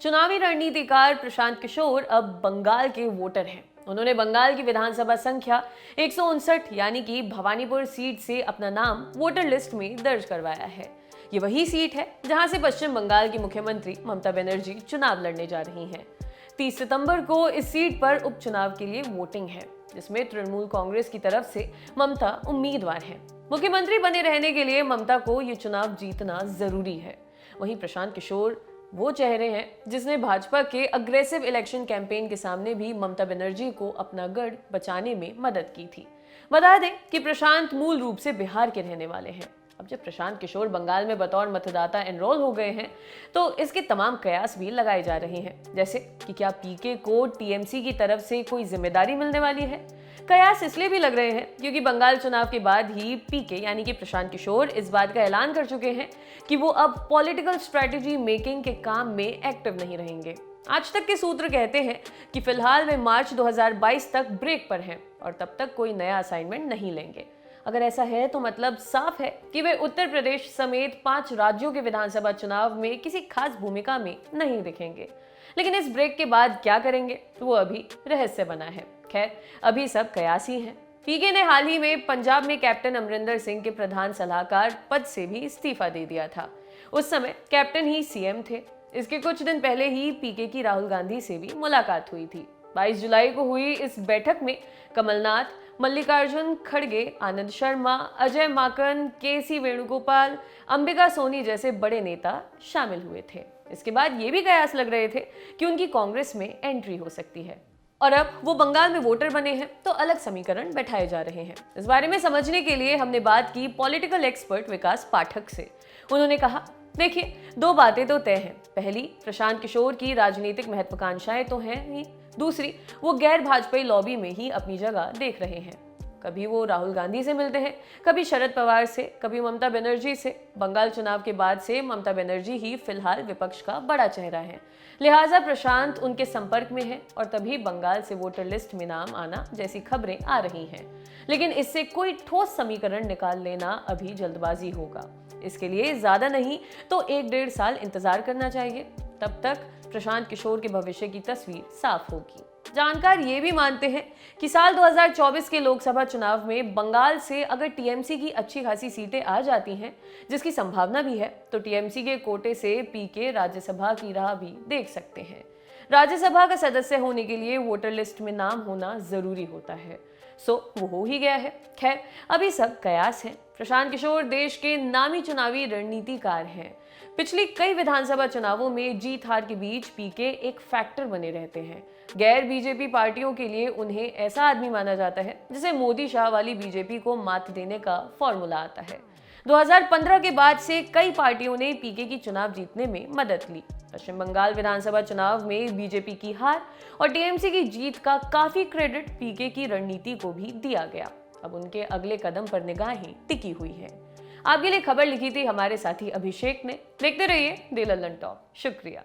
चुनावी रणनीतिकार प्रशांत किशोर अब बंगाल के वोटर हैं। उन्होंने बंगाल की विधानसभा संख्या 159 यानी कि भवानीपुर सीट से अपना नाम वोटर लिस्ट में दर्ज करवाया है। ये वही सीट है जहां से पश्चिम बंगाल की मुख्यमंत्री ममता बनर्जी चुनाव लड़ने जा रही हैं। 30 सितंबर को इस सीट पर उपचुनाव के लिए वोटिंग है, जिसमें तृणमूल कांग्रेस की तरफ से ममता उम्मीदवार हैं। मुख्यमंत्री बने रहने के लिए ममता को ये चुनाव जीतना जरूरी है। वहीं प्रशांत किशोर वो चेहरे हैं जिसने भाजपा के अग्रेसिव इलेक्शन कैंपेन के सामने भी ममता बनर्जी को अपना गढ़ बचाने में मदद की थी। बता दें कि प्रशांत मूल रूप से बिहार के रहने वाले हैं। अब जब प्रशांत किशोर बंगाल में बतौर मतदाता एनरोल हो गए हैं, तो इसके तमाम कयास भी लगाए जा रहे हैं, जैसे कि क्या पीके को टीएमसी की तरफ से कोई जिम्मेदारी मिलने वाली है। कयास इसलिए भी लग रहे हैं क्योंकि बंगाल चुनाव के बाद ही पीके यानी कि प्रशांत किशोर इस बात का ऐलान कर चुके हैं कि वो अब पॉलिटिकल स्ट्रेटेजी मेकिंग के काम में एक्टिव नहीं रहेंगे। आज तक के सूत्र कहते हैं कि फिलहाल वे मार्च 2022 तक ब्रेक पर हैं और तब तक कोई नया असाइनमेंट नहीं लेंगे। अगर ऐसा है तो मतलब साफ है कि वे उत्तर प्रदेश समेत 5 राज्यों के विधानसभा चुनाव में किसी खास भूमिका में नहीं दिखेंगे। लेकिन इस ब्रेक के बाद क्या करेंगे वो अभी रहस्य बना है। खैर, अभी सब कयास ही हैं। पीके ने हाल ही में पंजाब में कैप्टन अमरिंदर सिंह के प्रधान सलाहकार पद से भी इस्तीफा दे दिया था। उस समय कैप्टन ही सीएम थे। इसके कुछ दिन पहले ही पीके की राहुल गांधी से भी मुलाकात हुई थी। 22 जुलाई को हुई इस बैठक में कमलनाथ, मल्लिकार्जुन खड़गे, आनंद शर्मा, अजय माकन, केसी वेणुगोपाल, अंबिका सोनी जैसे बड़े नेता शामिल हुए थे। इसके बाद ये भी कयास लग रहे थे कि उनकी कांग्रेस में एंट्री हो सकती है। और अब वो बंगाल में वोटर बने हैं तो अलग समीकरण बैठाए जा रहे हैं। इस बारे में समझने के लिए हमने बात की पॉलिटिकल एक्सपर्ट विकास पाठक से। उन्होंने कहा, देखिए, 2 बातें तो तय हैं। पहली, प्रशांत किशोर की राजनीतिक महत्वाकांक्षाएं तो हैं ही। दूसरी, वो गैर भाजपाई लॉबी में ही अपनी जगह देख रहे हैं। कभी वो राहुल गांधी से मिलते हैं, कभी शरद पवार से, कभी ममता बनर्जी से। बंगाल चुनाव के बाद से ममता बनर्जी ही फिलहाल विपक्ष का बड़ा चेहरा है, लिहाजा प्रशांत उनके संपर्क में है और तभी बंगाल से वोटर लिस्ट में नाम आना जैसी खबरें आ रही हैं। लेकिन इससे कोई ठोस समीकरण निकाल लेना अभी जल्दबाजी होगा। इसके लिए ज्यादा नहीं तो 1-1.5 साल इंतजार करना चाहिए। तब तक प्रशांत किशोर के भविष्य की तस्वीर साफ होगी। जानकार ये भी मानते हैं कि साल 2024 के लोकसभा चुनाव में बंगाल से अगर टीएमसी की अच्छी खासी सीटें आ जाती हैं, जिसकी संभावना भी है, तो टीएमसी के कोटे से पीके राज्यसभा की राह भी देख सकते हैं। राज्यसभा का सदस्य होने के लिए वोटर लिस्ट में नाम होना जरूरी होता है, सो वो हो ही गया है। खैर, अभी सब कयास है। प्रशांत किशोर देश के नामी चुनावी रणनीतिकार हैं। पिछली कई विधानसभा चुनावों में जीत हार के बीच पीके एक फैक्टर बने रहते हैं। गैर बीजेपी पार्टियों के लिए उन्हें ऐसा आदमी माना जाता है जिसे मोदी शाह वाली बीजेपी को मात देने का फॉर्मूला आता है। 2015 के बाद से कई पार्टियों ने पीके की चुनाव जीतने में मदद ली। पश्चिम बंगाल विधानसभा चुनाव में बीजेपी की हार और टीएमसी की जीत का काफी क्रेडिट पीके की रणनीति को भी दिया गया। अब उनके अगले कदम पर निगाहें टिकी हुई हैं। आपके लिए खबर लिखी थी हमारे साथी अभिषेक ने। देखते रहिए द लल्लन टॉप। शुक्रिया।